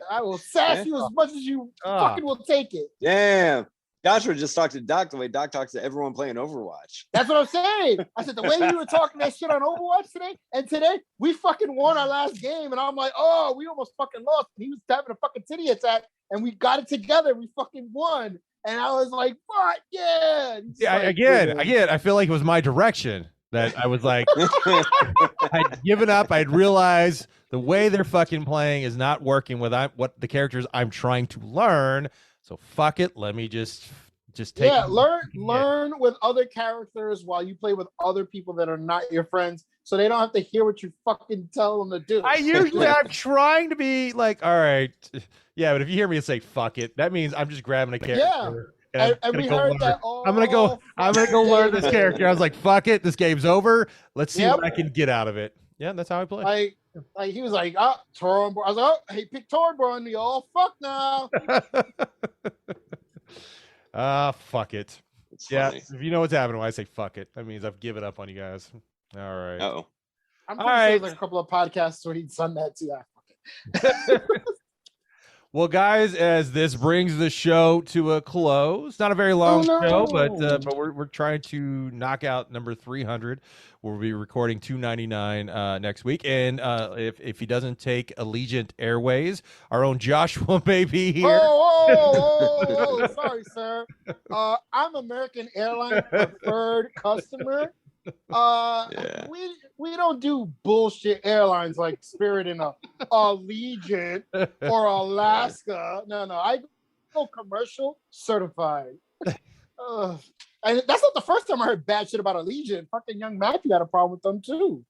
I will sass you as much as you fucking will take it. Damn. Joshua just talked to Doc the way Doc talks to everyone playing Overwatch. That's what I'm saying. I said, the way you were talking that shit on Overwatch today, and today we fucking won our last game, and I'm like, oh, we almost fucking lost. He was having a fucking titty attack, and we got it together. We fucking won. And I was like, fuck, yeah. Yeah, like, again, I feel like it was my direction. That I was like, I'd given up. I'd realized the way they're fucking playing is not working with what the characters I'm trying to learn. So fuck it. Let me just take. Yeah, learn with other characters while you play with other people that are not your friends, so they don't have to hear what you fucking tell them to do. I'm trying to be like, all right, yeah, but if you hear me say fuck it, that means I'm just grabbing a character And And we go heard learn. that I'm gonna go. I'm gonna go learn this character. I was like, "Fuck it, this game's over. Let's see Yep. what I can get out of it." Yeah, that's how I play. Like he was like, oh, Torbjorn. I was like, oh, he picked Torbjorn. Y'all, fuck now. Fuck it. It's Yeah, funny. if you know what's happening when I say "fuck it," that means I've given up on you guys. All right. Oh, I'm All pretty sure right. there's like a couple of podcasts where he'd done that too. Fuck it. Well, guys, as this brings the show to a close, not a very long Oh, no. show, but we're trying to knock out number 300. We'll be recording 299 next week, and if he doesn't take Allegiant Airways, our own Joshua may be here. Oh, sorry, sir. I'm American Airlines preferred customer. Yeah. We don't do bullshit airlines like Spirit and Allegiant or Alaska. No, I go commercial certified. And that's not the first time I heard bad shit about Allegiant. Fucking Young Matthew had a problem with them too.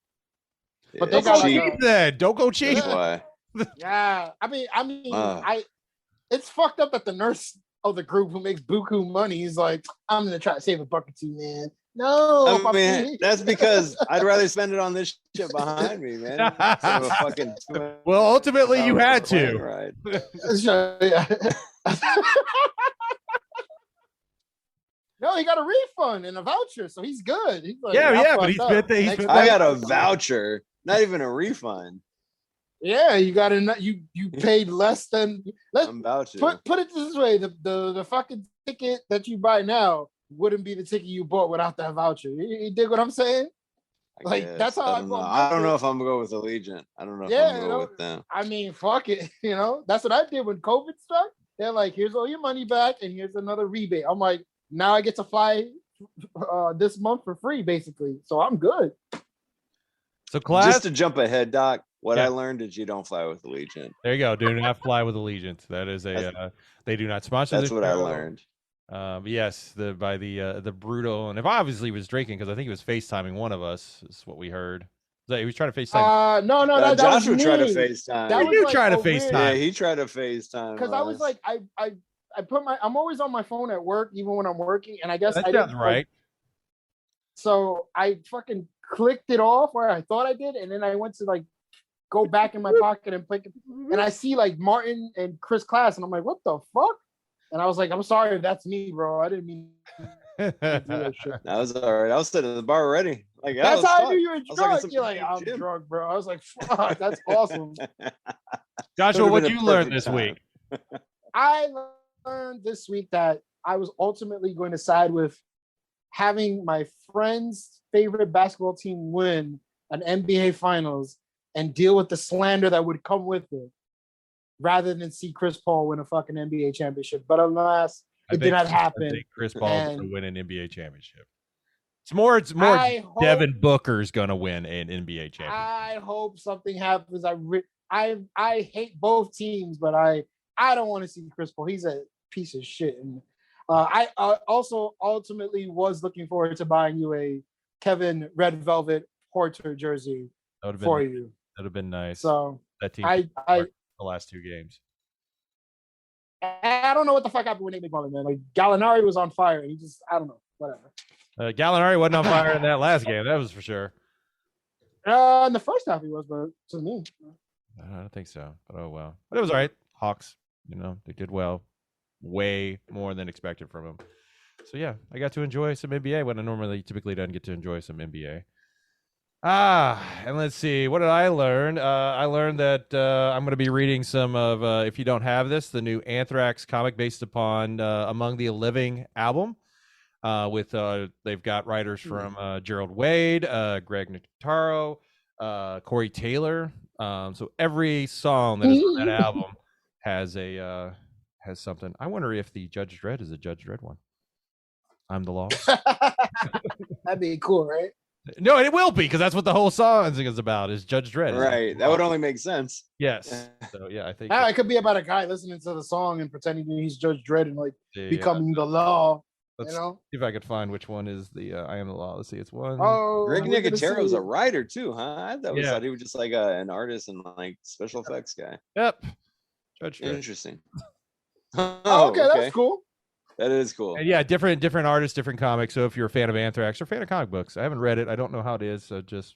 But they Don't got go like cheap then. Don't go cheap. That's why. yeah. I mean, it's fucked up that the nurse of the group who makes buku money is like, I'm gonna try to save a buck or two, man. No, I mean, that's because I'd rather spend it on this shit behind me, man. Instead of a fucking Well, ultimately, you had plane to. ride. No, he got a refund and a voucher, so he's good. He's like, Yeah, but he spent the. He Next spent I that- got a voucher, not even a refund. Yeah, you got you paid less than. I'm vouching. Put it this way: the fucking ticket that you buy now wouldn't be the ticket you bought without that voucher. You dig what I'm saying? I like, guess. that's how I don't know. bought I don't my know if I'm gonna go with Allegiant. I don't know if Yeah, I'm gonna go with them. I mean, fuck it. That's what I did when COVID struck. They're like, here's all your money back, and here's another rebate. I'm like, now I get to fly this month for free, basically. So I'm good. So, class. Just to jump ahead, Doc. What Yeah. I learned is you don't fly with Allegiant. There you go. Do not fly with Allegiant. That is they do not sponsor. That's this what I show. learned. Yes, the brutal, and if obviously he was drinking because I think he was FaceTiming one of us. Is what we heard. He was trying to FaceTime. No, that was Joshua tried to me. FaceTime. That You was do like try to a weird- FaceTime. Yeah, he tried to FaceTime. Because I was like, I put I'm always on my phone at work, even when I'm working, and I guess That I sounds didn't, right. So I fucking clicked it off where I thought I did, and then I went to like go back in my pocket and pick it, and I see like Martin and Chris Class, and I'm like, what the fuck? And I was like, I'm sorry if that's me, bro. I didn't mean to do that shit. That was all right. I was sitting at the bar already. Like, That's was how fun. I knew you were was drunk. some You're like, big I'm gym. drunk, bro. I was like, fuck, that's awesome. Joshua, Would've what been you a learned perfect this time. week? I learned this week that I was ultimately going to side with having my friend's favorite basketball team win an NBA Finals and deal with the slander that would come with it, rather than see Chris Paul win a fucking NBA championship. But alas, it did not I happen. think Chris Paul is going And- to win an NBA championship. It's more. I hope- Devin Booker's going to win an NBA championship. I hope something happens. I hate both teams, but I don't want to see Chris Paul. He's a piece of shit. And I also ultimately was looking forward to buying you a Kevin Red Velvet Porter jersey That would have for been. you. That would have been nice. So That team. I The last two games. don't know what the fuck happened with Nate McMillan, man. Like Gallinari was on fire. He just, I don't know, whatever. Gallinari wasn't on fire in that last game. That was for sure. In the first half he was, but to me, I don't think so. But oh well. But it was all right. Hawks, they did well. Way more than expected from them. So yeah, I got to enjoy some NBA when I typically don't get to enjoy some NBA. And let's see. What did I learn? I learned that I'm going to be reading some of If You Don't Have This, the new Anthrax comic based upon Among the Living album. With they've got writers from Gerald Wade, Greg Nicotero, Corey Taylor. So every song that is on that album has something. I wonder if the Judge Dredd is a Judge Dredd one. I'm the law. that'd be cool, right? No, it will be because that's what the whole song is about. Is Judge Dredd? Right. That would only make sense. Yes. So yeah, I think It could be about a guy listening to the song and pretending he's Judge Dredd and like becoming the law. Let's You know? see if I could find which one is the I Am the Law. Let's see. It's one. Oh, Greg we're gonna Nicotero's see. a writer too, huh? I thought Yeah. he was just like an artist and like special effects guy. Yep. Judge Dredd. Interesting. Oh, okay, that's cool. That is cool. And yeah, different artists, different comics. So if you're a fan of Anthrax or a fan of comic books, I haven't read it. I don't know how it is.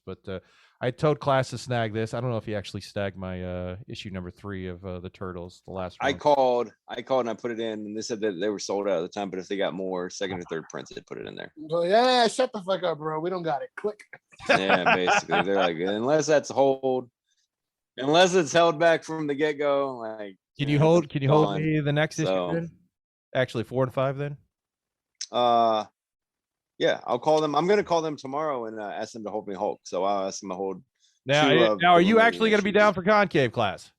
But I told Class to snag this. I don't know if he actually snagged my issue number 3 of the Turtles, the last one. I called and I put it in, and they said that they were sold out at the time. But if they got more second or third prints, they'd put it in there. Well, yeah, shut the fuck up, bro. We don't got it. Click. Yeah, basically, they're like, unless it's held back from the get go. Like, can you hold me the next issue then? Actually, 4 and 5 then. Yeah, I'll call them. I'm ggoing to call them tomorrow and ask them to hold me Hulk. So I'll ask them to hold. Now, are you actually going to be down for Concave, Class?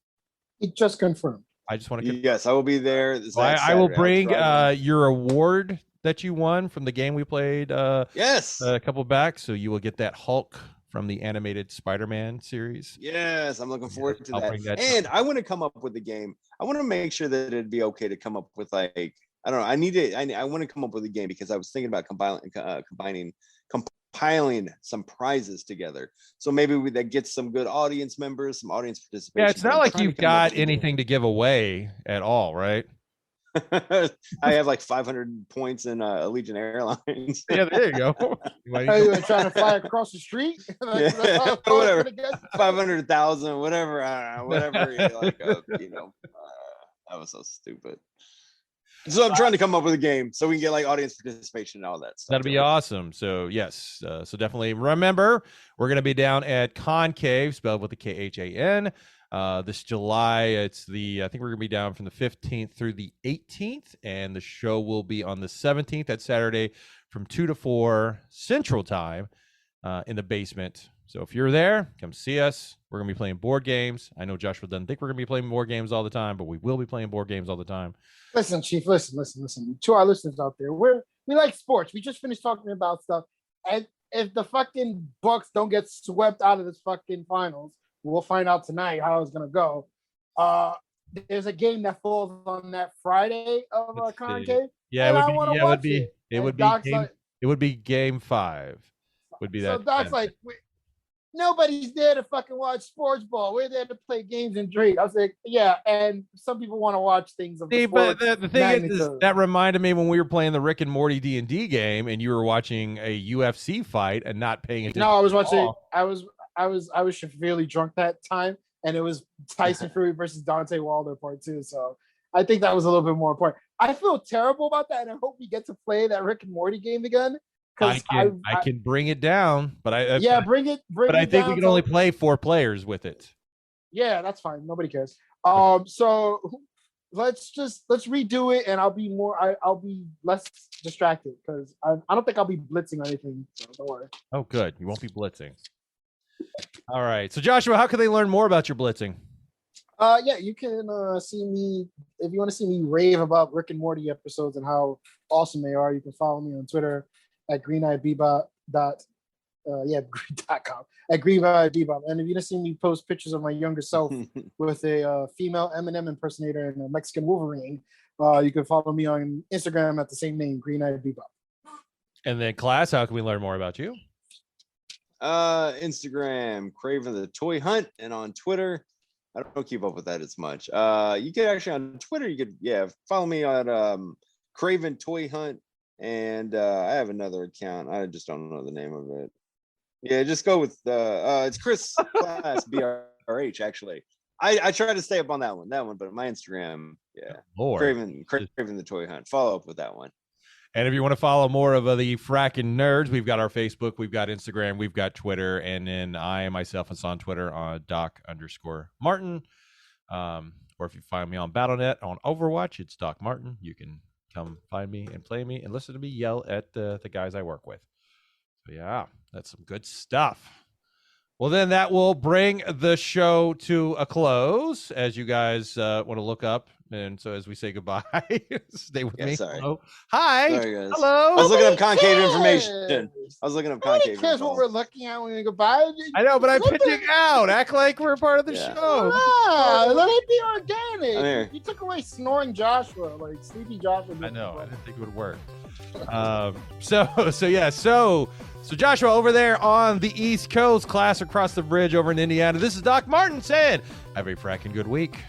It just confirmed. I just want to. Yes, I will be there. I will bring your award that you won from the game we played. Yes, a couple back. So you will get that Hulk from the animated Spider-Man series. Yes, I'm looking forward to that. And I want to come up with a game. I want to make sure that it'd be okay to come up with like. I don't know. I want to come up with a game because I was thinking about compiling some prizes together. So maybe that gets some good audience members, some audience participation. Yeah, it's not like you've got anything to give away at all, right? I have like 500 points in Allegiant Airlines. Yeah, there you go. Are you trying to fly across the street? Yeah, whatever. 500,000, whatever. Whatever. That was so stupid. So I'm trying to come up with a game so we can get like audience participation and all that stuff. That'd be awesome. So yes, so definitely remember we're going to be down at Concave, spelled with the KHAN. This July, I think we're going to be down from the 15th through the 18th, and the show will be on the 17th. That's Saturday from 2 to 4 Central Time in the basement. So if you're there, come see us. We're going to be playing board games. I know Joshua doesn't think we're going to be playing board games all the time, but we will be playing board games all the time. Listen, Chief, listen. To our listeners out there, we like sports. We just finished talking about stuff. And if the fucking Bucks don't get swept out of this fucking finals, we'll find out tonight how it's going to go. There's a game that falls on that Friday of Concave. Yeah, it would be game 5. Would be that. So Doc's like, nobody's there to fucking watch sports ball. We're there to play games and drink. I was like, yeah, and some people want to watch things of the but the thing is that reminded me when we were playing the Rick and Morty D&D game, and you were watching a UFC fight and not paying attention. No, I was watching. I was severely drunk that time, and it was Tyson Fury versus Dante Wilder Part 2. So I think that was a little bit more important. I feel terrible about that, and I hope we get to play that Rick and Morty game again. I can bring it down, but bring it. But I think we can only play 4 players with it. Yeah, that's fine. Nobody cares. So let's redo it, and I'll be less distracted because I don't think I'll be blitzing or anything. So don't worry. Oh, good. You won't be blitzing. All right. So Joshua, how can they learn more about your blitzing? Yeah, you can see me if you want to see me rave about Rick and Morty episodes and how awesome they are. You can follow me on Twitter at greeneyebebop.com at greeneyebebop. And if you didn't see me post pictures of my younger self with a female Eminem impersonator and a Mexican Wolverine, you can follow me on Instagram at the same name, greeneyebebop. And then Class, how can we learn more about you? Instagram, Craven the Toy Hunt, and on Twitter, I don't keep up with that as much. You could actually on Twitter, you could follow me on Craven Toy Hunt. And I have another account. I just don't know the name of it. Yeah, just go with it's Chris Class BRH. Actually, I try to stay up on that one, but my Instagram, Craven the Toy Hunt. Follow up with that one. And if you want to follow more of the Frackin' Nerds, we've got our Facebook, we've got Instagram, we've got Twitter, and then I myself is on Twitter on Doc_Martin. Or if you find me on BattleNet on Overwatch, it's Doc Martin. You can come find me and play me and listen to me yell at the guys I work with. So yeah, that's some good stuff. Well, then that will bring the show to a close as you guys want to look up. And so as we say goodbye, stay with me. Sorry. Hello. Hi. Sorry, guys. Hello. I was looking up concave information. Nobody cares what we're looking at when we goodbye. I know, but I'm pitching out. Act like we're a part of the show. Let it be organic. You took away snoring Joshua, like sleepy Joshua. I know. I didn't think it would work. So Joshua over there on the East Coast, Class across the bridge over in Indiana. This is Doc Martin saying, have a fracking good week.